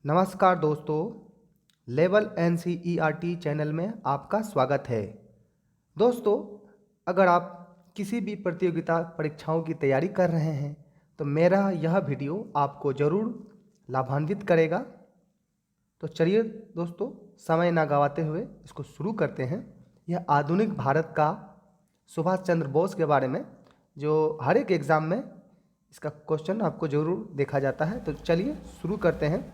नमस्कार दोस्तों, level NCERT channel में आपका स्वागत है। दोस्तों, अगर आप किसी भी प्रतियोगिता परीक्षाओं की तैयारी कर रहे हैं तो मेरा यह वीडियो आपको ज़रूर लाभान्वित करेगा। तो चलिए दोस्तों, समय ना गवाते हुए इसको शुरू करते हैं। यह आधुनिक भारत का सुभाष चंद्र बोस के बारे में जो हर एक एग्ज़ाम में इसका क्वेश्चन आपको ज़रूर देखा जाता है। तो चलिए शुरू करते हैं।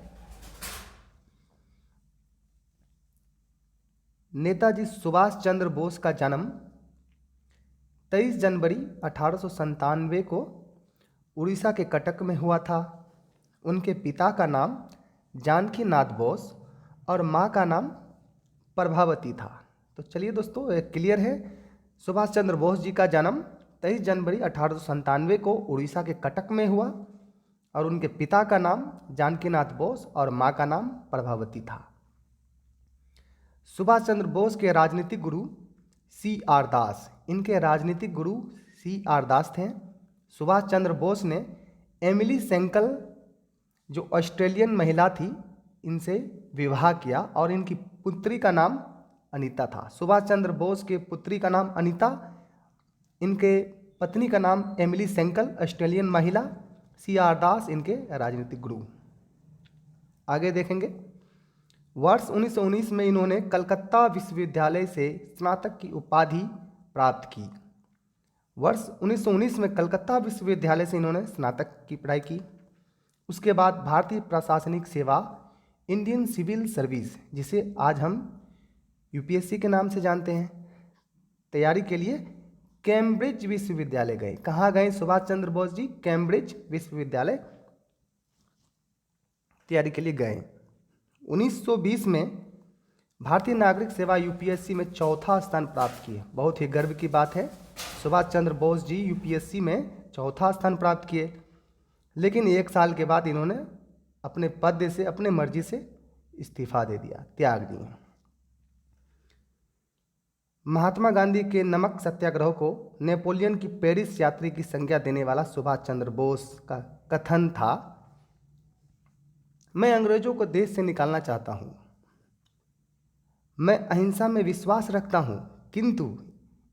नेताजी सुभाष चंद्र बोस का जन्म 23 जनवरी 1897 को उड़ीसा के कटक में हुआ था। उनके पिता का नाम जानकी नाथ बोस और माँ का नाम प्रभावती था। तो चलिए दोस्तों, ये क्लियर है। सुभाष चंद्र बोस जी का जन्म 23 जनवरी 1897 को उड़ीसा के कटक में हुआ और उनके पिता का नाम जानकी नाथ बोस और माँ का नाम प्रभावती था। सुभाष चंद्र बोस के राजनीतिक गुरु C.R. दास, इनके राजनीतिक गुरु C.R. दास थे। सुभाष चंद्र बोस ने एमिली सेंकल जो ऑस्ट्रेलियन महिला थी, इनसे विवाह किया और इनकी पुत्री का नाम अनीता था। सुभाष चंद्र बोस के पुत्री का नाम अनीता, इनके पत्नी का नाम एमिली सेंकल, ऑस्ट्रेलियन महिला, C.R. दास इनके राजनीतिक गुरु। आगे देखेंगे। वर्ष 1919 में इन्होंने कलकत्ता विश्वविद्यालय से स्नातक की उपाधि प्राप्त की। वर्ष 1919 में कलकत्ता विश्वविद्यालय से इन्होंने स्नातक की पढ़ाई की। उसके बाद भारतीय प्रशासनिक सेवा, इंडियन सिविल सर्विस, जिसे आज हम UPSC के नाम से जानते हैं, तैयारी के लिए कैम्ब्रिज विश्वविद्यालय गए। कहाँ गए सुभाष चंद्र बोस जी? कैम्ब्रिज विश्वविद्यालय तैयारी के लिए गए। 1920 में भारतीय नागरिक सेवा UPSC में चौथा स्थान प्राप्त किए। बहुत ही गर्व की बात है। सुभाष चंद्र बोस जी UPSC में चौथा स्थान प्राप्त किए, लेकिन 1 साल के बाद इन्होंने अपने पद से अपने मर्जी से इस्तीफा दे दिया, त्याग दिए। महात्मा गांधी के नमक सत्याग्रह को नेपोलियन की पेरिस यात्रा की संज्ञा देने वाला सुभाष चंद्र बोस का कथन था, मैं अंग्रेजों को देश से निकालना चाहता हूँ। मैं अहिंसा में विश्वास रखता हूँ, किंतु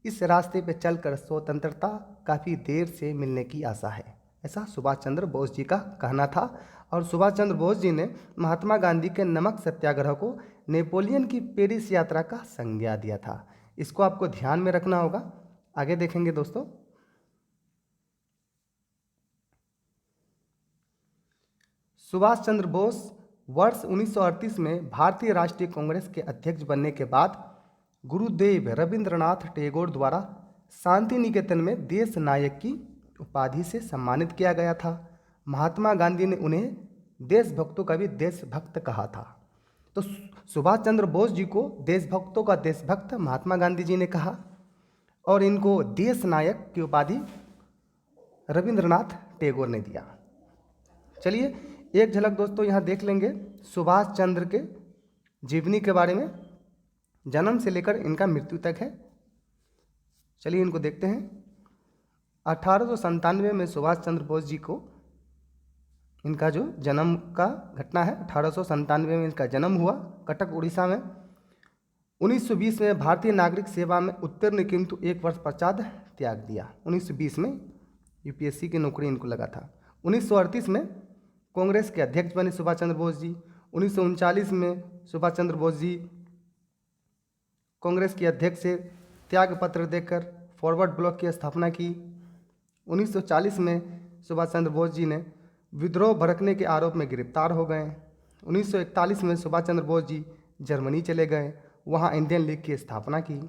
इस रास्ते पर चलकर स्वतंत्रता काफ़ी देर से मिलने की आशा है। ऐसा सुभाष चंद्र बोस जी का कहना था। और सुभाष चंद्र बोस जी ने महात्मा गांधी के नमक सत्याग्रह को नेपोलियन की पेरिस यात्रा का संज्ञा दिया था। इसको आपको ध्यान में रखना होगा। आगे देखेंगे दोस्तों। सुभाष चंद्र बोस वर्ष 1938 में भारतीय राष्ट्रीय कांग्रेस के अध्यक्ष बनने के बाद गुरुदेव रविंद्रनाथ टैगोर द्वारा शांति निकेतन में देश नायक की उपाधि से सम्मानित किया गया था। महात्मा गांधी ने उन्हें देशभक्तों का भी देशभक्त कहा था। तो सुभाष चंद्र बोस जी को देशभक्तों का देशभक्त महात्मा गांधी जी ने कहा और इनको देश नायक की उपाधि रविंद्रनाथ टैगोर ने दिया। चलिए एक झलक दोस्तों यहाँ देख लेंगे सुभाष चंद्र के जीवनी के बारे में, जन्म से लेकर इनका मृत्यु तक है। चलिए इनको देखते हैं। 1897 में सुभाष चंद्र बोस जी को, इनका जो जन्म का घटना है, 1897 में इनका जन्म हुआ कटक उड़ीसा में। 1920 में भारतीय नागरिक सेवा में उत्तीर्ण, किंतु 1 वर्ष पश्चात त्याग दिया। 1920 में UPSC की नौकरी इनको लगा था। 1938 में कांग्रेस के अध्यक्ष बने सुभाष चंद्र बोस जी। 1939 में सुभाष चंद्र बोस जी कांग्रेस के अध्यक्ष से त्याग पत्र देकर फॉरवर्ड ब्लॉक की स्थापना की। 1940 में सुभाष चंद्र बोस जी ने विद्रोह भड़कने के आरोप में गिरफ्तार हो गए। 1941 में सुभाष चंद्र बोस जी जर्मनी चले गए, वहां इंडियन लीग की स्थापना की।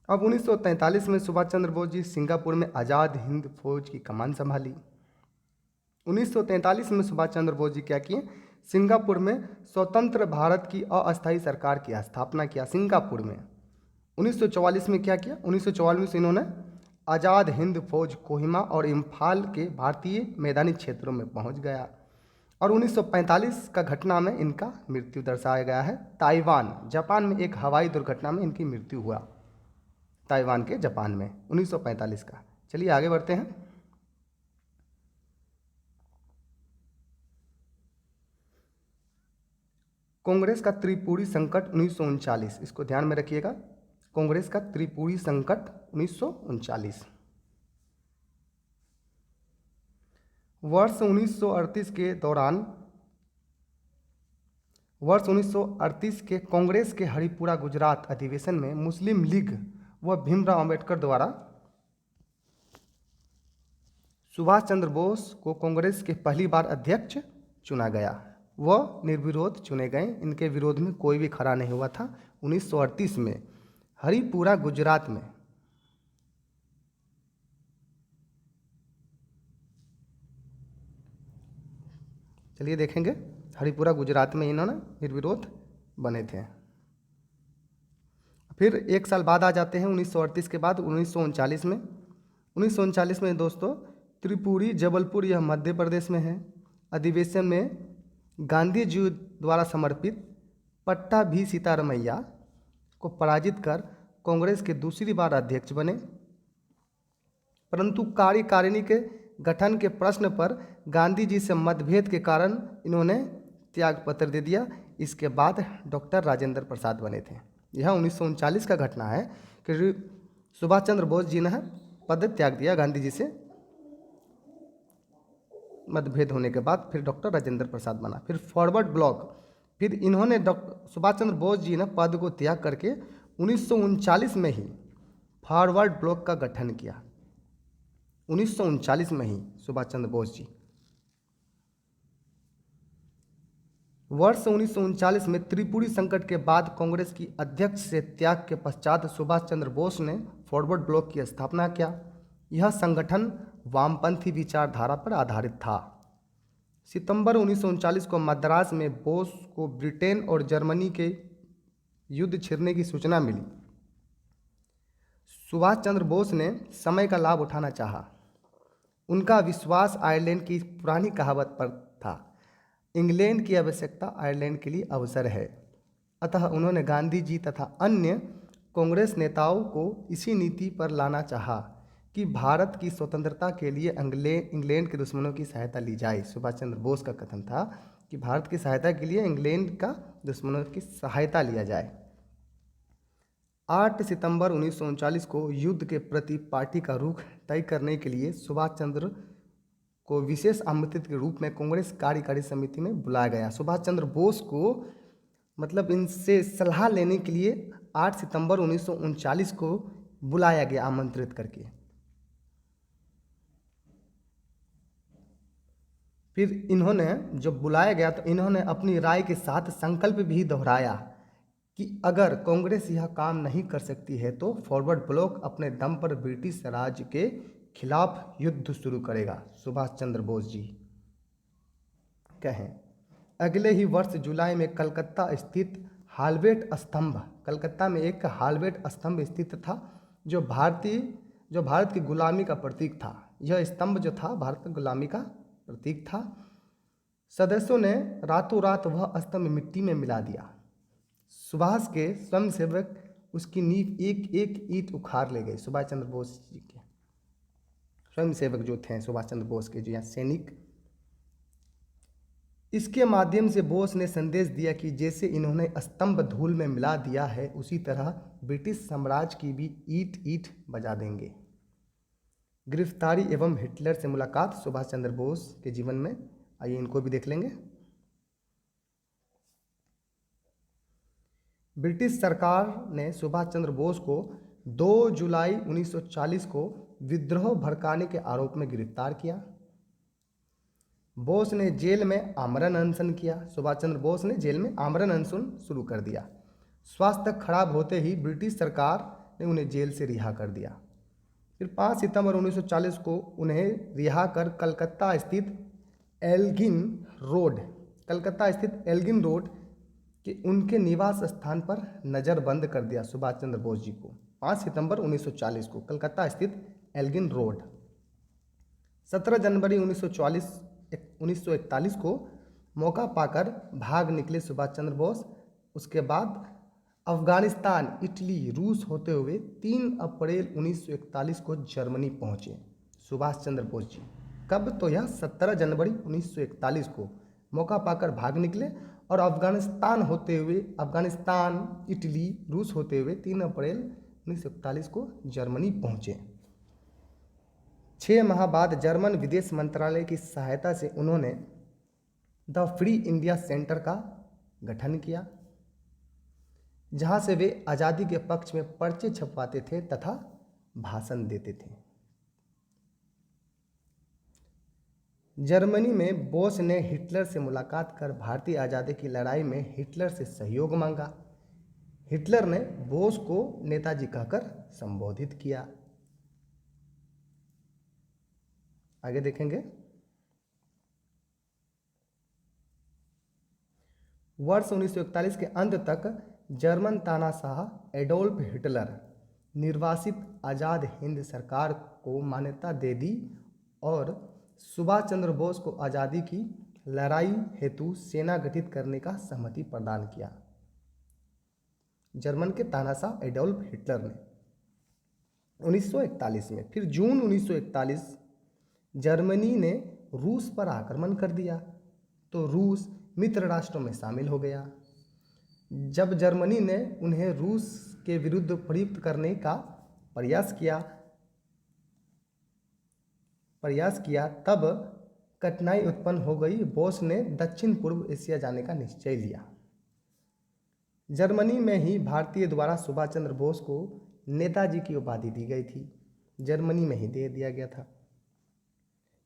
अब 1943 में सुभाष चंद्र बोस जी सिंगापुर में आज़ाद हिंद फौज की कमान संभाली। 1943 में सुभाष चंद्र बोस जी क्या किए? सिंगापुर में स्वतंत्र भारत की अस्थायी सरकार की स्थापना किया सिंगापुर में। 1944 में क्या किया? 1944 में इन्होंने आज़ाद हिंद फौज कोहिमा और इम्फाल के भारतीय मैदानी क्षेत्रों में पहुंच गया। और 1945 का घटना में इनका मृत्यु दर्शाया गया है। ताइवान, जापान में एक हवाई दुर्घटना में इनकी मृत्यु हुआ, ताइवान के जापान में, 1945 का। चलिए आगे बढ़ते हैं। कांग्रेस का त्रिपुरी संकट 1939, इसको ध्यान में रखिएगा। कांग्रेस का त्रिपुरी संकट 1939। वर्ष 1938 के दौरान, वर्ष 1938 के कांग्रेस के हरिपुरा गुजरात अधिवेशन में मुस्लिम लीग व भीमराव अंबेडकर द्वारा सुभाष चंद्र बोस को कांग्रेस के पहली बार अध्यक्ष चुना गया। वह निर्विरोध चुने गए, इनके विरोध में कोई भी खड़ा नहीं हुआ था। 1938 में हरिपुरा गुजरात में चलिए देखेंगे, हरिपुरा गुजरात में इन्होंने निर्विरोध बने थे। फिर एक साल बाद आ जाते हैं 1938 के बाद 1939 में। 1939 में दोस्तों त्रिपुरी जबलपुर, यह मध्य प्रदेश में है, अधिवेशन में गांधी जी द्वारा समर्पित पट्टा भी सीतारमैया को पराजित कर कांग्रेस के दूसरी बार अध्यक्ष बने। परंतु कार्यकारिणी के गठन के प्रश्न पर गांधी जी से मतभेद के कारण इन्होंने त्यागपत्र दे दिया। इसके बाद डॉक्टर राजेंद्र प्रसाद बने थे। यह 1939 का घटना है कि सुभाष चंद्र बोस जी ने पद त्याग दिया गांधी जी से मतभेद होने के बाद। फिर डॉक्टर राजेंद्र प्रसाद बना। फिर फॉरवर्ड ब्लॉक, फिर इन्होंने डॉक्टर सुभाष चंद्र बोस जी ने पद को त्याग करके 1939 में ही फॉरवर्ड ब्लॉक का गठन किया। 1939 में ही सुभाष चंद्र बोस जी। वर्ष 1939 में त्रिपुरी संकट के बाद कांग्रेस की अध्यक्ष से त्याग के पश्चात सुभाष चंद्र बोस ने फॉरवर्ड ब्लॉक की स्थापना किया। यह संगठन वामपंथी विचारधारा पर आधारित था। सितंबर 1939 को मद्रास में बोस को ब्रिटेन और जर्मनी के युद्ध छिड़ने की सूचना मिली। सुभाष चंद्र बोस ने समय का लाभ उठाना चाहा। उनका विश्वास आयरलैंड की पुरानी कहावत पर था, इंग्लैंड की आवश्यकता आयरलैंड के लिए अवसर है। अतः उन्होंने गांधी जी तथा अन्य कांग्रेस नेताओं को इसी नीति पर लाना चाहा कि भारत की स्वतंत्रता के लिए इंग्लैंड के दुश्मनों की सहायता ली जाए। सुभाष चंद्र बोस का कथन था कि भारत की सहायता के लिए इंग्लैंड का दुश्मनों की सहायता लिया जाए। 8 सितंबर 1939 को युद्ध के प्रति पार्टी का रुख तय करने के लिए सुभाष चंद्र को विशेष आमंत्रित के रूप में कांग्रेस कार्यकारी समिति में बुलाया गया। सुभाष चंद्र बोस को मतलब इनसे सलाह लेने के लिए 8 सितंबर 1939 को बुलाया गया, आमंत्रित करके। फिर इन्होंने जब बुलाया गया तो इन्होंने अपनी राय के साथ संकल्प भी दोहराया कि अगर कांग्रेस यह काम नहीं कर सकती है तो फॉरवर्ड ब्लॉक अपने दम पर ब्रिटिश राज के खिलाफ युद्ध शुरू करेगा। सुभाष चंद्र बोस जी कहें। अगले ही वर्ष जुलाई में कलकत्ता स्थित हालवेट स्तंभ, कलकत्ता में एक हालवेट स्तंभ स्थित था जो भारत की गुलामी का प्रतीक था। यह स्तंभ जो था भारत की गुलामी का प्रतीक था। सदस्यों ने रातों रात वह स्तंभ मिट्टी में मिला दिया। सुभाष के स्वयंसेवक उसकी नींव एक एक ईंट उखाड़ ले गए। सुभाष चंद्र बोस जी के स्वयंसेवक जो थे सुभाष चंद्र बोस के, जो यहाँ सैनिक, इसके माध्यम से बोस ने संदेश दिया कि जैसे इन्होंने स्तंभ धूल में मिला दिया है उसी तरह ब्रिटिश साम्राज्य की भी ईंट ईंट बजा देंगे। गिरफ्तारी एवं हिटलर से मुलाकात सुभाष चंद्र बोस के जीवन में, आइए इनको भी देख लेंगे। ब्रिटिश सरकार ने सुभाष चंद्र बोस को 2 जुलाई 1940 को विद्रोह भड़काने के आरोप में गिरफ्तार किया। बोस ने जेल में आमरण अनशन किया। सुभाष चंद्र बोस ने जेल में आमरण अनशन शुरू कर दिया। स्वास्थ्य खराब होते ही ब्रिटिश सरकार ने उन्हें जेल से रिहा कर दिया। फिर 5 सितंबर 1940 को उन्हें रिहा कर कलकत्ता स्थित एल्गिन रोड कि उनके निवास स्थान पर नज़रबंद कर दिया सुभाष चंद्र बोस जी को। 5 सितंबर 1940 को कलकत्ता स्थित एल्गिन रोड। 17 जनवरी 1941 को मौका पाकर भाग निकले सुभाष चंद्र बोस। उसके बाद अफगानिस्तान, इटली, रूस होते हुए 3 अप्रैल 1941 को जर्मनी पहुँचे सुभाष चंद्र बोस जी। कब? तो यह 17 जनवरी 1941 को मौका पाकर भाग निकले और अफगानिस्तान होते हुए, अफगानिस्तान, इटली, रूस होते हुए 3 अप्रैल 1941 को जर्मनी पहुँचे। 6 माह बाद जर्मन विदेश मंत्रालय की सहायता से उन्होंने द फ्री इंडिया सेंटर का गठन किया, जहां से वे आज़ादी के पक्ष में पर्चे छपवाते थे तथा भाषण देते थे। जर्मनी में बोस ने हिटलर से मुलाकात कर भारतीय आज़ादी की लड़ाई में हिटलर से सहयोग मांगा। हिटलर ने बोस को नेताजी कहकर संबोधित किया। आगे देखेंगे। वर्ष 1941 के अंत तक जर्मन तानाशाह एडोल्फ हिटलर निर्वासित आज़ाद हिंद सरकार को मान्यता दे दी और सुभाष चंद्र बोस को आज़ादी की लड़ाई हेतु सेना गठित करने का सहमति प्रदान किया। जर्मन के तानाशाह एडोल्फ हिटलर ने 1941 में, फिर जून 1941 जर्मनी ने रूस पर आक्रमण कर दिया तो रूस मित्र राष्ट्रों में शामिल हो गया। जब जर्मनी ने उन्हें रूस के विरुद्ध प्रयुक्त करने का प्रयास किया तब कठिनाई उत्पन्न हो गई। बोस ने दक्षिण पूर्व एशिया जाने का निश्चय लिया। जर्मनी में ही भारतीय द्वारा सुभाष चंद्र बोस को नेताजी की उपाधि दी गई थी। जर्मनी में ही दे दिया गया था।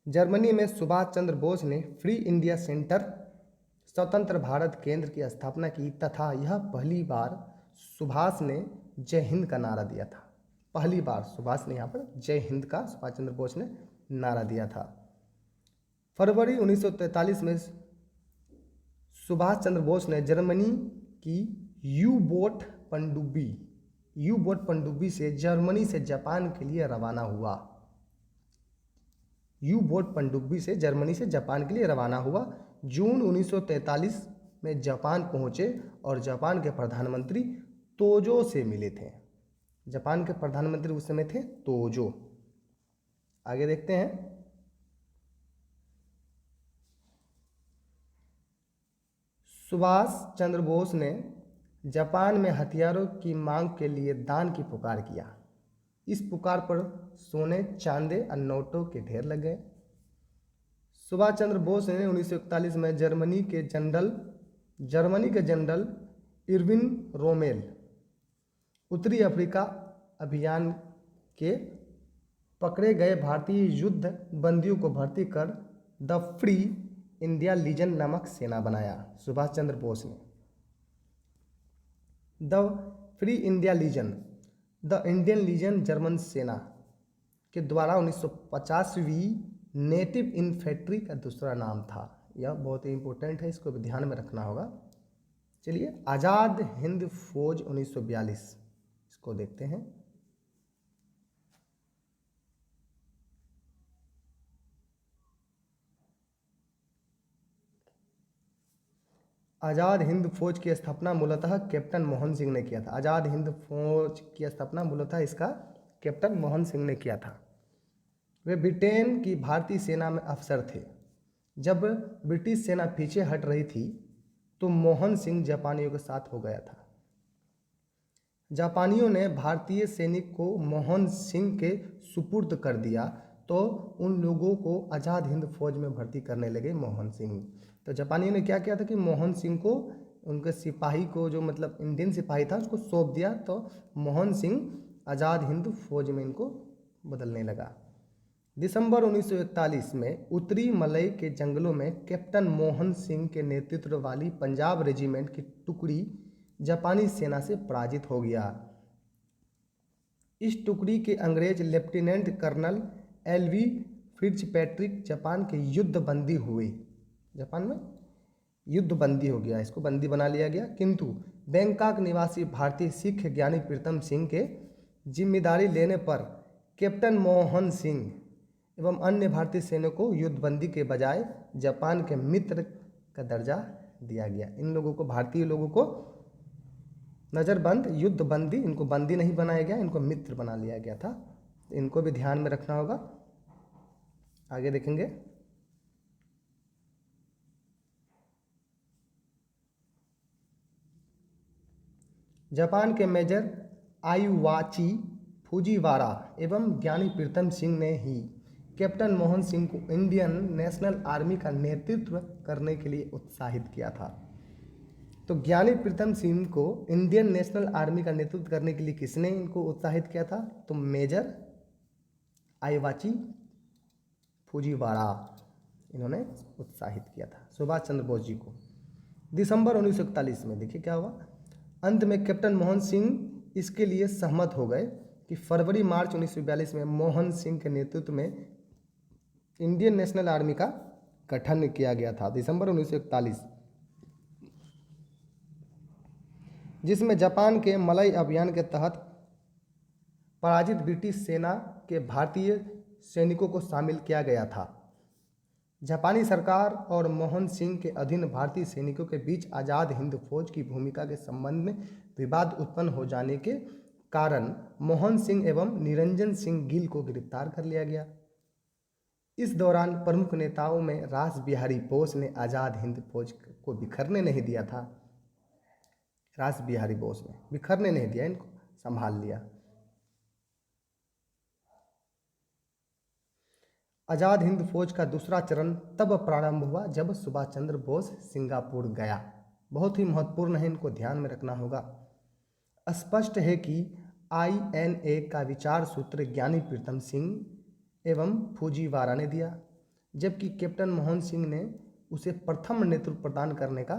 जर्मनी में सुभाष चंद्र बोस ने फ्री इंडिया सेंटर, स्वतंत्र भारत केंद्र की स्थापना की तथा यह पहली बार सुभाष ने जय हिंद का नारा दिया था। पहली बार सुभाष ने यहाँ पर जय हिंद का, सुभाष चंद्र बोस ने नारा दिया था। फरवरी 1943 में सुभाष चंद्र बोस ने जर्मनी की यू बोट पनडुब्बी से जर्मनी से जापान के लिए रवाना हुआ। यू बोट पनडुब्बी से जर्मनी से जापान के लिए रवाना हुआ। जून 1943 में जापान पहुंचे और जापान के प्रधानमंत्री तोजो से मिले थे। जापान के प्रधानमंत्री उस समय थे तोजो। आगे देखते हैं। सुभाष चंद्र बोस ने जापान में हथियारों की मांग के लिए दान की पुकार किया। इस पुकार पर सोने, चांदी और नोटों के ढेर लग गए। सुभाष चंद्र बोस ने 1941 में जर्मनी के जनरल इरविन रोमेल उत्तरी अफ्रीका अभियान के पकड़े गए भारतीय युद्ध बंदियों को भर्ती कर द फ्री इंडिया लीजन नामक सेना बनाया। सुभाष चंद्र बोस ने the free India legion, the Indian legion German सेना के द्वारा 1950वीं नेटिव इन्फेंट्री का दूसरा नाम था। यह बहुत ही इंपॉर्टेंट है, इसको भी ध्यान में रखना होगा। चलिए, आज़ाद हिंद फौज 1942, इसको देखते हैं। आज़ाद हिंद फौज की स्थापना मूलतः कैप्टन मोहन सिंह ने किया था। आज़ाद हिंद फौज की स्थापना मूलतः इसका कैप्टन मोहन सिंह ने किया था। वे ब्रिटेन की भारतीय सेना में अफसर थे। जब ब्रिटिश सेना पीछे हट रही थी तो मोहन सिंह जापानियों के साथ हो गया था। जापानियों ने भारतीय सैनिक को मोहन सिंह के सुपुर्द कर दिया तो उन लोगों को आज़ाद हिंद फौज में भर्ती करने लगे मोहन सिंह। तो जापानियों ने क्या किया था कि मोहन सिंह को, उनके सिपाही को, जो मतलब इंडियन सिपाही था, उसको सौंप दिया। तो मोहन सिंह आज़ाद हिंद फौज में इनको बदलने लगा। दिसंबर 1941 में उत्तरी मलय के जंगलों में कैप्टन मोहन सिंह के नेतृत्व वाली पंजाब रेजिमेंट की टुकड़ी जापानी सेना से पराजित हो गया। इस टुकड़ी के अंग्रेज लेफ्टिनेंट कर्नल एलवी फिट्जपैट्रिक जापान के युद्ध बंदी हुए। जापान में युद्ध बंदी हो गया, इसको बंदी बना लिया गया। किंतु बैंकॉक निवासी भारतीय सिख ज्ञानी प्रीतम सिंह के जिम्मेदारी लेने पर कैप्टन मोहन सिंह एवं अन्य भारतीय सैनिकों को युद्धबंदी के बजाय जापान के मित्र का दर्जा दिया गया। इन लोगों को, भारतीय लोगों को नज़रबंद, युद्धबंदी, इनको बंदी नहीं बनाया गया, इनको मित्र बना लिया गया था। इनको भी ध्यान में रखना होगा। आगे देखेंगे। जापान के मेजर आयुवाची फुजीवारा एवं ज्ञानी प्रीतम सिंह ने ही कैप्टन मोहन सिंह को इंडियन नेशनल आर्मी का नेतृत्व करने के लिए उत्साहित किया था। तो ज्ञानी प्रीतम सिंह को इंडियन नेशनल आर्मी का नेतृत्व करने के लिए किसने इनको उत्साहित किया था? तो मेजर आयुवाची फुजीवारा इन्होंने उत्साहित किया था सुभाष चंद्र बोस जी को। दिसंबर 1941 में देखिए क्या हुआ, अंत में कैप्टन मोहन सिंह इसके लिए सहमत हो गए कि फरवरी मार्च 1942 में मोहन सिंह के नेतृत्व में इंडियन नेशनल आर्मी का गठन किया गया था। दिसंबर 1941, जिसमें जापान के मलय अभियान के तहत पराजित ब्रिटिश सेना के भारतीय सैनिकों को शामिल किया गया था। जापानी सरकार और मोहन सिंह के अधीन भारतीय सैनिकों के बीच आज़ाद हिंद फौज की भूमिका के संबंध में विवाद उत्पन्न हो जाने के कारण मोहन सिंह एवं निरंजन सिंह गिल को गिरफ्तार कर लिया गया। इस दौरान प्रमुख नेताओं में रास बिहारी बोस ने आज़ाद हिंद फौज को बिखरने नहीं दिया था। रास बिहारी बोस ने बिखरने नहीं दिया, इनको संभाल लिया। आज़ाद हिंद फौज का दूसरा चरण तब प्रारंभ हुआ जब सुभाष चंद्र बोस सिंगापुर गया। बहुत ही महत्वपूर्ण है, इनको ध्यान में रखना होगा। स्पष्ट है कि INA का विचार सूत्र ज्ञानी प्रीतम सिंह एवं फुजीवारा ने दिया, जबकि कैप्टन मोहन सिंह ने उसे प्रथम नेतृत्व प्रदान करने का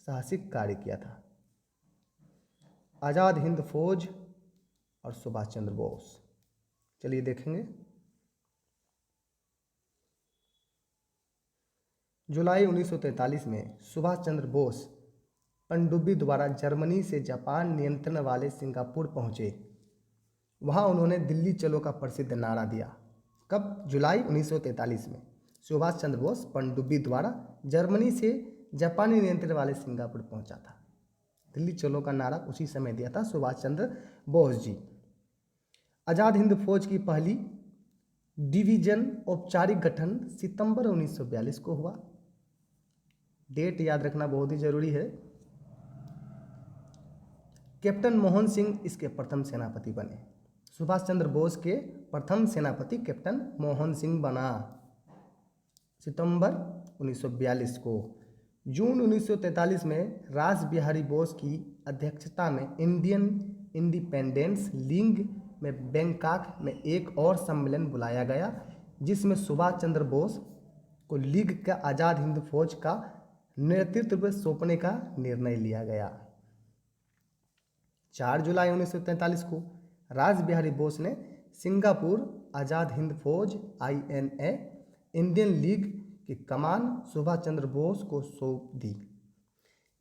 साहसिक कार्य किया था। आज़ाद हिंद फौज और सुभाष चंद्र बोस, चलिए देखेंगे। जुलाई 1943 में सुभाष चंद्र बोस पनडुब्बी द्वारा जर्मनी से जापान नियंत्रण वाले सिंगापुर पहुंचे। वहां उन्होंने दिल्ली चलो का प्रसिद्ध नारा दिया। कब? जुलाई 1943 में सुभाष चंद्र बोस पनडुब्बी द्वारा जर्मनी से जापानी नियंत्रण वाले सिंगापुर पहुंचा था। दिल्ली चलो का नारा उसी समय दिया था सुभाष चंद्र बोस जी। आज़ाद हिंद फौज की पहली डिवीजन औपचारिक गठन सितंबर 1942 को हुआ। डेट याद रखना बहुत ही जरूरी है। कैप्टन मोहन सिंह इसके प्रथम सेनापति बने। सुभाष चंद्र बोस के प्रथम सेनापति कैप्टन मोहन सिंह बना सितंबर 1942 को। जून 1943 में रास बिहारी बोस की अध्यक्षता में इंडियन इंडिपेंडेंस लीग में बैंकॉक में एक और सम्मेलन बुलाया गया, जिसमें सुभाष चंद्र बोस को लीग का आज़ाद हिंद फौज का नेतृत्व सौंपने का निर्णय लिया गया। 4 जुलाई 1943 को रास बिहारी बोस ने सिंगापुर आज़ाद हिंद फौज INA इंडियन लीग की कमान सुभाष चंद्र बोस को सौंप दी।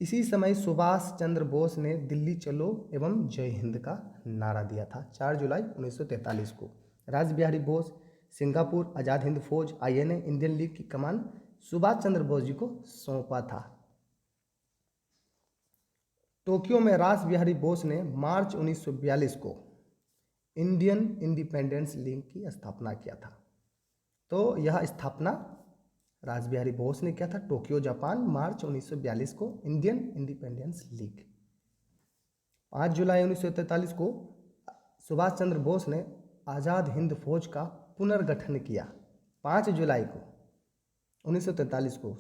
इसी समय सुभाष चंद्र बोस ने दिल्ली चलो एवं जय हिंद का नारा दिया था। 4 जुलाई 1943 को रास बिहारी बोस सिंगापुर आज़ाद हिंद फौज INA इंडियन लीग की कमान सुभाष चंद्र बोस जी को सौंपा था। टोक्यो में रास बिहारी बोस ने मार्च 1942 को इंडियन इंडिपेंडेंस लीग की स्थापना किया था। तो यह स्थापना रास बिहारी बोस ने किया था टोक्यो जापान, मार्च 1942 को इंडियन इंडिपेंडेंस लीग। 5 जुलाई 1943 को सुभाष चंद्र बोस ने आज़ाद हिंद फौज का पुनर्गठन किया। 5 जुलाई को 1943 को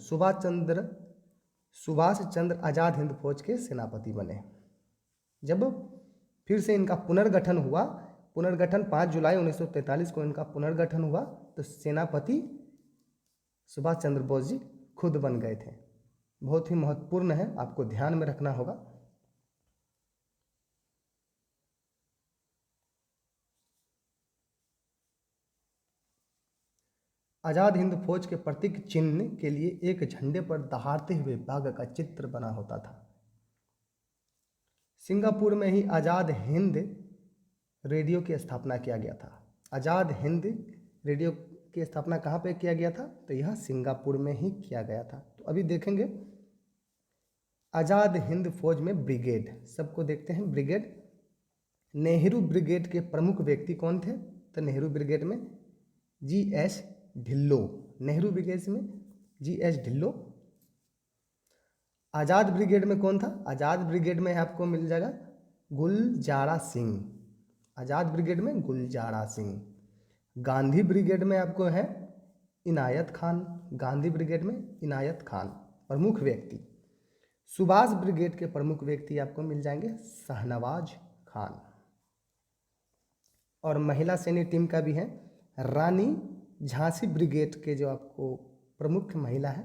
सुभाष चंद्र आज़ाद हिंद फौज के सेनापति बने। जब फिर से इनका पुनर्गठन हुआ, 5 जुलाई 1943 को इनका पुनर्गठन हुआ, तो सेनापति सुभाष चंद्र बोस जी खुद बन गए थे। बहुत ही महत्वपूर्ण है, आपको ध्यान में रखना होगा। आज़ाद हिंद फौज के प्रतीक चिन्ह के लिए एक झंडे पर दहाड़ते हुए बाघ का चित्र बना होता था। सिंगापुर में ही आज़ाद हिंद रेडियो की स्थापना किया गया था। आज़ाद हिंद रेडियो की स्थापना कहाँ पे किया गया था? तो यह सिंगापुर में ही किया गया था। तो अभी देखेंगे आज़ाद हिंद फौज में ब्रिगेड, सबको देखते हैं। ब्रिगेड, नेहरू ब्रिगेड के प्रमुख व्यक्ति कौन थे? तो नेहरू ब्रिगेड में GS ढिल्लो, नेहरू ब्रिगेड में GS ढिल्लो। आज़ाद ब्रिगेड में कौन था? आज़ाद ब्रिगेड में आपको मिल जाएगा गुलजारा सिंह। आज़ाद ब्रिगेड में गुलजारा सिंह। गांधी ब्रिगेड में आपको है इनायत खान। गांधी ब्रिगेड में इनायत खान प्रमुख व्यक्ति। सुभाष ब्रिगेड के प्रमुख व्यक्ति आपको मिल जाएंगे शाहनवाज खान। और महिला सैन्य टीम का भी है रानी झांसी ब्रिगेड के जो आपको प्रमुख महिला है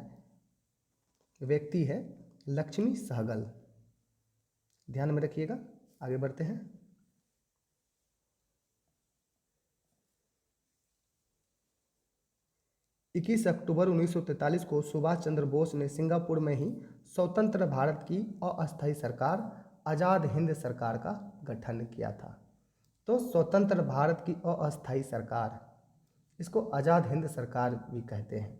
व्यक्ति है लक्ष्मी सहगल। ध्यान में रखिएगा। आगे बढ़ते हैं। इक्कीस अक्टूबर 1943 को सुभाष चंद्र बोस ने सिंगापुर में ही स्वतंत्र भारत की अस्थायी सरकार आज़ाद हिंद सरकार का गठन किया था। तो स्वतंत्र भारत की अस्थायी सरकार, इसको आज़ाद हिंद सरकार भी कहते हैं।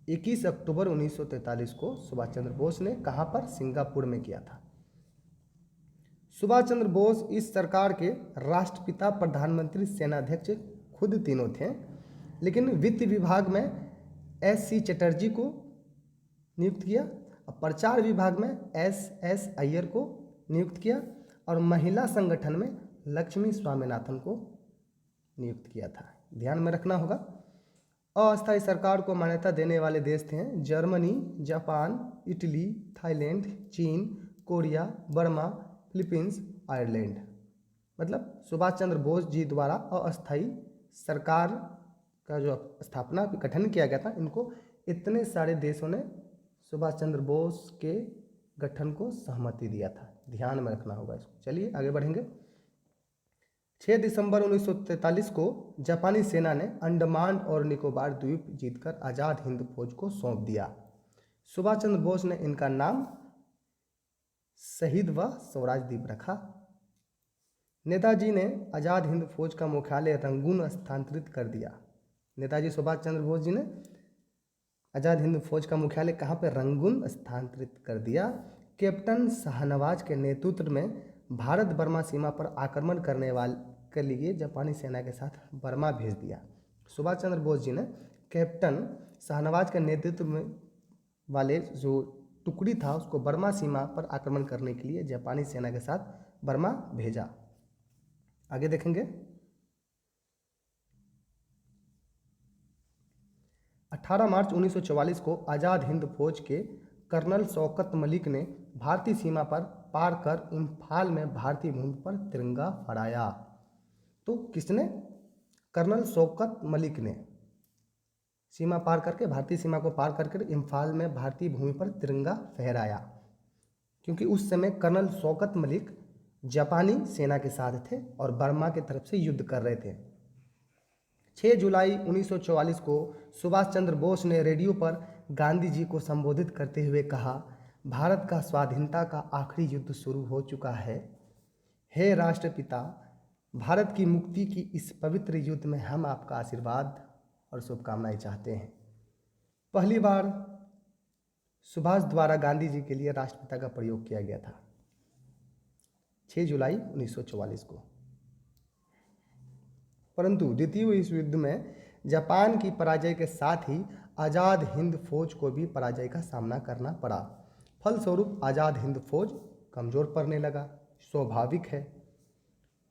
21 अक्टूबर 1943 को सुभाष चंद्र बोस ने कहाँ पर? सिंगापुर में किया था। सुभाष चंद्र बोस इस सरकार के राष्ट्रपिता, प्रधानमंत्री, सेनाध्यक्ष खुद तीनों थे, लेकिन वित्त विभाग में S.C. चटर्जी को नियुक्त किया और प्रचार विभाग में S.S. अय्यर को नियुक्त किया और महिला संगठन में लक्ष्मी स्वामीनाथन को नियुक्त किया था। ध्यान में रखना होगा। अस्थायी सरकार को मान्यता देने वाले देश थे जर्मनी, जापान, इटली, थाईलैंड, चीन, कोरिया, बर्मा, फिलीपींस, आयरलैंड। मतलब सुभाष चंद्र बोस जी द्वारा अस्थायी सरकार का जो स्थापना गठन किया गया था, इनको इतने सारे देशों ने सुभाष चंद्र बोस के गठन को सहमति दिया था। ध्यान में रखना होगा इसको। चलिए आगे बढ़ेंगे। 6 दिसंबर 1943 को जापानी सेना ने अंडमान और निकोबार द्वीप जीतकर आज़ाद हिंद फौज को सौंप दिया। सुभाष चंद्र बोस ने इनका नाम शहीद व स्वराज द्वीप रखा। नेताजी ने आज़ाद हिंद फौज का मुख्यालय रंगून स्थानांतरित कर दिया। नेताजी सुभाष चंद्र बोस जी ने आज़ाद हिंद फौज का मुख्यालय कहाँ पर? रंगून स्थानांतरित कर दिया। कैप्टन शाहनवाज के नेतृत्व में भारत बर्मा सीमा पर आक्रमण करने के लिए जापानी सेना के साथ बर्मा भेज दिया। सुभाष चंद्र बोस जी ने कैप्टन शाहनवाज के नेतृत्व में वाले जो टुकड़ी था उसको बर्मा सीमा पर आक्रमण करने के लिए जापानी सेना के साथ बर्मा भेजा। आगे देखेंगे। 18 मार्च 1944 को आज़ाद हिंद फौज के कर्नल शौकत मलिक ने भारतीय सीमा पर पार कर इम्फाल में भारतीय भूमि पर तिरंगा फहराया। तो किसने? कर्नल शौकत मलिक ने सीमा पार करके, भारतीय सीमा को पार करके इम्फाल में भारतीय भूमि पर तिरंगा फहराया। क्योंकि उस समय कर्नल शौकत मलिक जापानी सेना के साथ थे और बर्मा की तरफ से युद्ध कर रहे थे। 6 जुलाई 1944 को सुभाष चंद्र बोस ने रेडियो पर गांधी जी को संबोधित करते हुए कहा, भारत का स्वाधीनता का आखिरी युद्ध शुरू हो चुका है। हे राष्ट्रपिता, भारत की मुक्ति की इस पवित्र युद्ध में हम आपका आशीर्वाद और शुभकामनाएं चाहते हैं। पहली बार सुभाष द्वारा गांधी जी के लिए राष्ट्रपिता का प्रयोग किया गया था 6 जुलाई 1944 को। परंतु द्वितीय विश्व युद्ध में जापान की पराजय के साथ ही आज़ाद हिंद फौज को भी पराजय का सामना करना पड़ा। फलस्वरूप आज़ाद हिंद फौज कमज़ोर पड़ने लगा। स्वाभाविक है।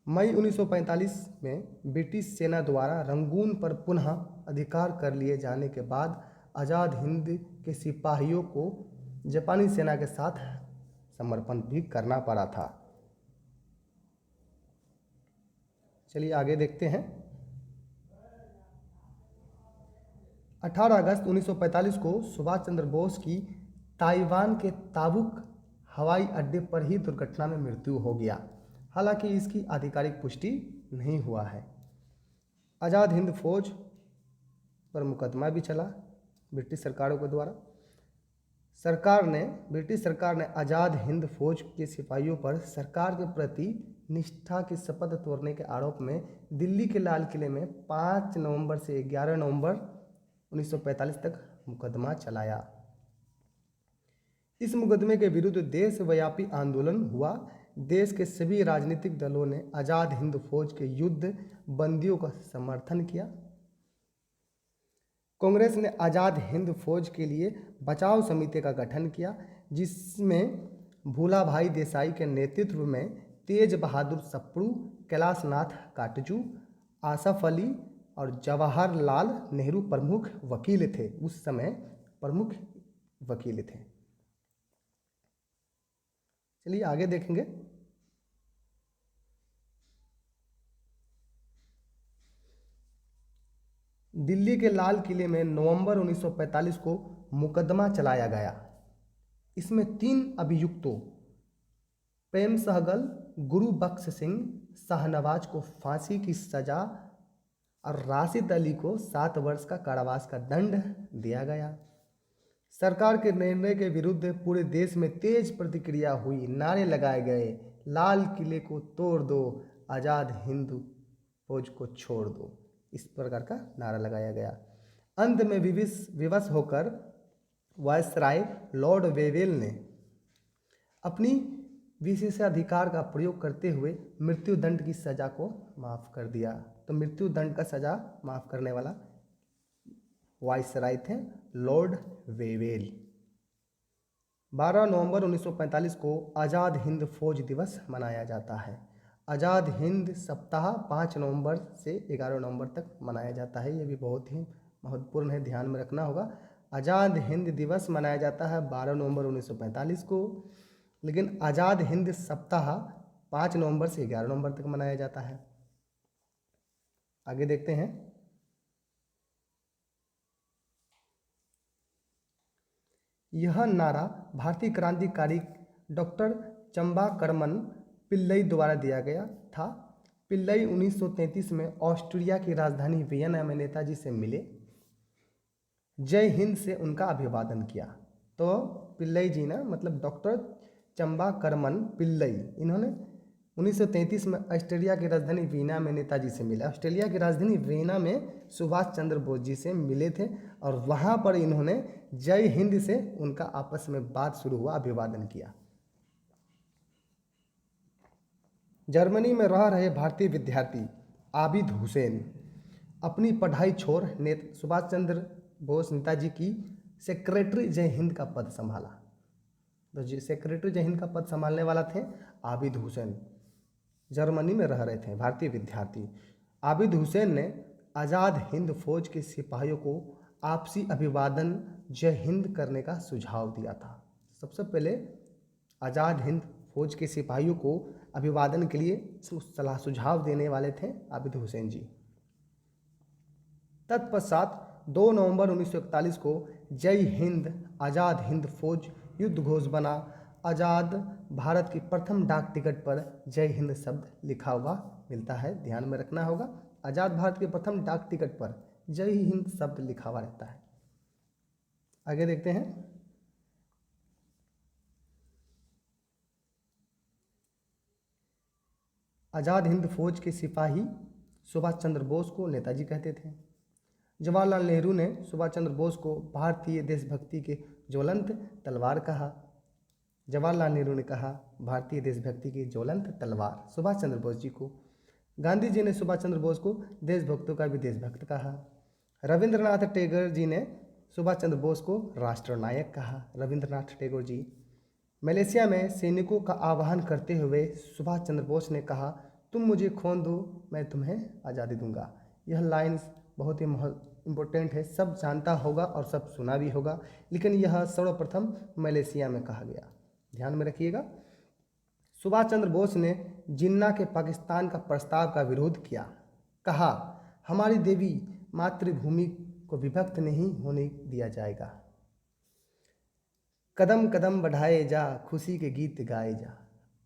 मई 1945 में ब्रिटिश सेना द्वारा रंगून पर पुनः अधिकार कर लिए जाने के बाद आज़ाद हिंद के सिपाहियों को जापानी सेना के साथ समर्पण भी करना पड़ा था। चलिए आगे देखते हैं। 18 अगस्त 1945 को सुभाष चंद्र बोस की ताइवान के ताबुक हवाई अड्डे पर ही दुर्घटना में मृत्यु हो गया। हालांकि इसकी आधिकारिक पुष्टि नहीं हुआ है। आज़ाद हिंद फौज पर मुकदमा भी चला ब्रिटिश सरकारों के द्वारा। ब्रिटिश सरकार ने आज़ाद हिंद फौज के सिपाहियों पर सरकार के प्रति निष्ठा की शपथ तोड़ने के आरोप में दिल्ली के लाल किले में 5 नवंबर से 11 नवंबर 1945 तक मुकदमा चलाया। इस मुकदमे के विरुद्ध देशव्यापी आंदोलन हुआ। देश के सभी राजनीतिक दलों ने आज़ाद हिंद फौज के युद्ध बंदियों का समर्थन किया। कांग्रेस ने आज़ाद हिंद फौज के लिए बचाव समिति का गठन किया, जिसमें भूला भाई देसाई के नेतृत्व में तेज बहादुर सप्रू, कैलाशनाथ काटजू, आसफ अली और जवाहरलाल नेहरू प्रमुख वकील थे। उस समय प्रमुख वकील थे। चलिए आगे देखेंगे। दिल्ली के लाल किले में नवंबर 1945 को मुकदमा चलाया गया। इसमें 3 अभियुक्तों प्रेम सहगल, गुरु बख्श सिंह, शाहनवाज को फांसी की सजा और राशिद अली को 7 वर्ष का कारावास का दंड दिया गया। सरकार के निर्णय के विरुद्ध पूरे देश में तेज प्रतिक्रिया हुई। नारे लगाए गए, लाल किले को तोड़ दो, आज़ाद हिंद फौज को छोड़ दो, इस प्रकार का नारा लगाया गया। अंत में विवश होकर वायसराय लॉर्ड वेवेल ने अपनी विशेषाधिकार का प्रयोग करते हुए मृत्युदंड की सजा को माफ़ कर दिया। तो मृत्युदंड का सजा माफ़ करने वाला वायसराय थे लॉर्ड वेवेल। 12 नवंबर 1945 को आज़ाद हिंद फौज दिवस मनाया जाता है। आज़ाद हिंद सप्ताह 5 नवंबर से 11 नवंबर तक मनाया जाता है। ये भी बहुत ही महत्वपूर्ण है, ध्यान में रखना होगा। आज़ाद हिंद दिवस मनाया जाता है 12 नवंबर 1945 को, लेकिन आज़ाद हिंद सप्ताह 5 नवंबर से 11 नवंबर तक मनाया जाता है। आगे देखते हैं। यह नारा भारतीय क्रांतिकारी डॉक्टर चंबाकरमन पिल्लई द्वारा दिया गया था। पिल्लई 1933 में ऑस्ट्रिया की राजधानी वियना में नेताजी से मिले, जय हिंद से उनका अभिवादन किया। तो पिल्लई जी ना, मतलब डॉक्टर चंबाकरमन पिल्लई, इन्होंने 1933 में ऑस्ट्रेलिया की राजधानी वियना में नेताजी से मिले। ऑस्ट्रेलिया की राजधानी वियना में सुभाष चंद्र बोस जी से मिले थे और वहाँ पर इन्होंने जय हिंद से उनका आपस में बात शुरू हुआ, अभिवादन किया। जर्मनी में रह रहे भारतीय विद्यार्थी आबिद हुसैन अपनी पढ़ाई छोड़ सुभाष चंद्र बोस नेताजी की सेक्रेटरी जय हिंद का पद संभाला। तो जी सेक्रेटरी जय हिंद का पद संभालने वाला थे आबिद हुसैन। जर्मनी में रह रहे थे भारतीय विद्यार्थी। आबिद हुसैन ने आज़ाद हिंद फौज के सिपाहियों को आपसी अभिवादन जय हिंद करने का सुझाव दिया था। सबसे पहले आज़ाद हिंद फौज के सिपाहियों को अभिवादन के लिए सलाह सुझाव देने वाले थे आबिद हुसैन जी। तत्पश्चात 2 नवंबर 1941 को जय हिंद आज़ाद हिंद फौज युद्ध घोष बना। आज़ाद भारत की प्रथम डाक टिकट पर जय हिंद शब्द लिखा हुआ मिलता है, ध्यान में रखना होगा। आज़ाद भारत के प्रथम डाक टिकट पर जय हिंद शब्द लिखा हुआ रहता है। आगे देखते हैं। आज़ाद हिंद फौज के सिपाही सुभाष चंद्र बोस को नेताजी कहते थे। जवाहरलाल नेहरू ने सुभाष चंद्र बोस को भारतीय देशभक्ति के ज्वलंत तलवार कहा। जवाहरलाल नेहरू ने कहा भारतीय देशभक्ति की ज्वलंत तलवार सुभाष चंद्र बोस जी को। गांधी जी ने सुभाष चंद्र बोस को देशभक्तों का भी देशभक्त कहा। रविंद्रनाथ टैगोर जी ने सुभाष चंद्र बोस को राष्ट्रनायक कहा। रविंद्रनाथ टैगोर जी। मलेशिया में सैनिकों का आह्वान करते हुए सुभाष चंद्र बोस ने कहा, तुम मुझे खून दो, मैं तुम्हें आज़ादी दूंगा। यह लाइन बहुत ही इम्पोर्टेंट है, सब जानता होगा और सब सुना भी होगा, लेकिन यह सर्वप्रथम मलेशिया में कहा गया, ध्यान में रखिएगा। सुभाष चंद्र बोस ने जिन्ना के पाकिस्तान का प्रस्ताव का विरोध किया। कहा, हमारी देवी मातृभूमि को विभक्त नहीं होने दिया जाएगा। कदम कदम बढ़ाए जा, खुशी के गीत गाए जा।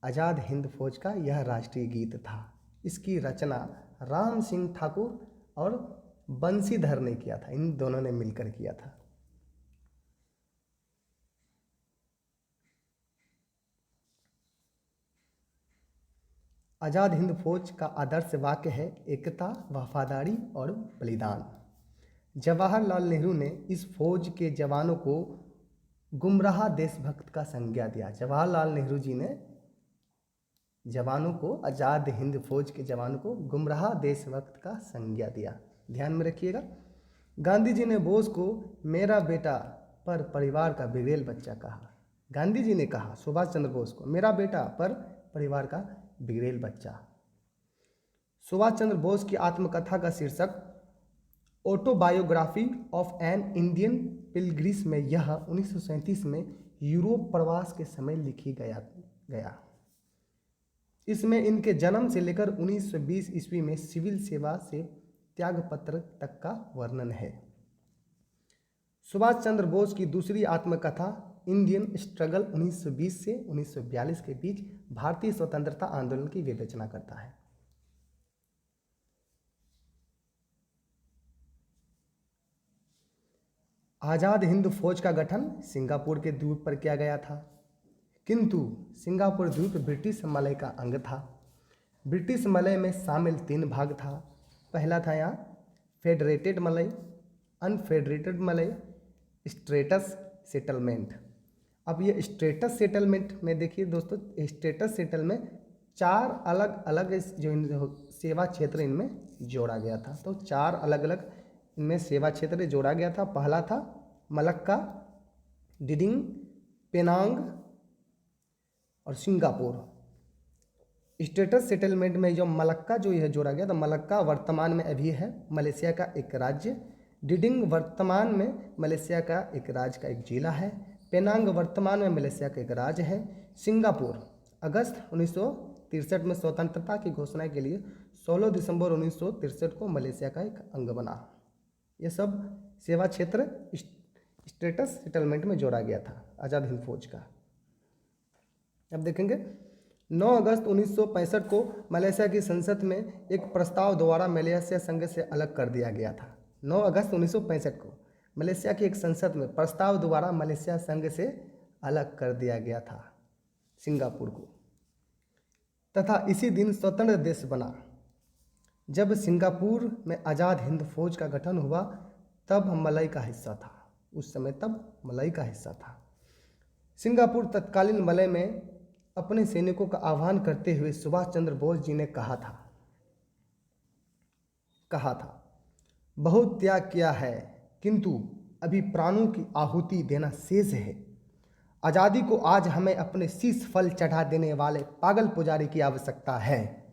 आज़ाद हिंद फौज का यह राष्ट्रीय गीत था। इसकी रचना राम सिंह ठाकुर और बंशीधर ने किया था, इन दोनों ने मिलकर किया था। आज़ाद हिंद फौज का आदर्श वाक्य है एकता, वफादारी और बलिदान। जवाहरलाल नेहरू ने इस फौज के जवानों को गुमराह देशभक्त का संज्ञा दिया। जवाहरलाल नेहरू जी ने जवानों को, आज़ाद हिंद फौज के जवानों को गुमराह देशभक्त का संज्ञा दिया, ध्यान में रखिएगा। गांधी जी ने बोस को मेरा बेटा पर परिवार का बिगड़ेल बच्चा कहा। गांधी जी ने कहा सुभाष चंद्र बोस को, मेरा बेटा पर परिवार का बिगड़ेल बच्चा। सुभाष चंद्र बोस की आत्मकथा का शीर्षक autobiography of an Indian pilgrims में यह 1937 में यूरोप प्रवास के समय लिखी गया। इसमें इनके जन्म से लेकर 1920 ईस्वी में सिविल सेवा से त्यागपत्र तक का वर्णन है। सुभाष चंद्र बोस की दूसरी आत्मकथा इंडियन स्ट्रगल 1920 से 1942 के बीच भारतीय स्वतंत्रता आंदोलन की विवेचना करता है। आज़ाद हिंद फौज का गठन सिंगापुर के द्वीप पर किया गया था, किंतु सिंगापुर द्वीप ब्रिटिश मलय का अंग था। ब्रिटिश मलय में शामिल 3 भाग था। पहला था यहाँ federated Malay, unfederated Malay, straits settlement. अब ये स्टेटस सेटलमेंट में देखिए दोस्तों, स्टेटस सेटलमेंट 4 अलग अलग जो सेवा क्षेत्र इनमें जोड़ा गया था। तो 4 अलग अलग इनमें सेवा क्षेत्र जोड़ा गया था। पहला था मलक्का, डिडिंग, पेनांग और सिंगापुर। स्टेटस सेटलमेंट में जो मलक्का जो यह जोड़ा गया था, मलक्का वर्तमान में अभी है मलेशिया का एक राज्य, डिडिंग वर्तमान में मलेशिया का एक राज्य का एक जिला है, पेनांग वर्तमान में मलेशिया का एक राज्य है, सिंगापुर अगस्त 1963 में स्वतंत्रता की घोषणा के लिए 16 दिसंबर 1963 को मलेशिया का एक अंग बना। यह सब सेवा क्षेत्र स्टेटस सेटलमेंट में जोड़ा गया था आज़ाद हिंद फौज का। अब देखेंगे 9 अगस्त 1965 को मलेशिया की संसद में एक प्रस्ताव द्वारा मलेशिया संघ से अलग कर दिया गया था। 9 अगस्त 1965 को मलेशिया की एक संसद में प्रस्ताव द्वारा मलेशिया संघ से अलग कर दिया गया था सिंगापुर को, तथा इसी दिन स्वतंत्र देश बना। जब सिंगापुर में आज़ाद हिंद फौज का गठन हुआ तब मलय का हिस्सा था, उस समय तब मलय का हिस्सा था। सिंगापुर तत्कालीन मलय में अपने सैनिकों का आह्वान करते हुए सुभाष चंद्र बोस जी ने कहा था बहुत त्याग किया है, किंतु अभी प्राणों की आहुति देना शेष है। आज़ादी को आज हमें अपने शीश फल चढ़ा देने वाले पागल पुजारी की आवश्यकता है,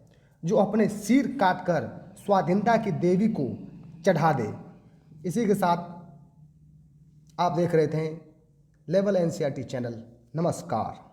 जो अपने सिर काटकर स्वाधीनता की देवी को चढ़ा दे। इसी के साथ आप देख रहे थे लेवल एनसीईआरटी चैनल। नमस्कार।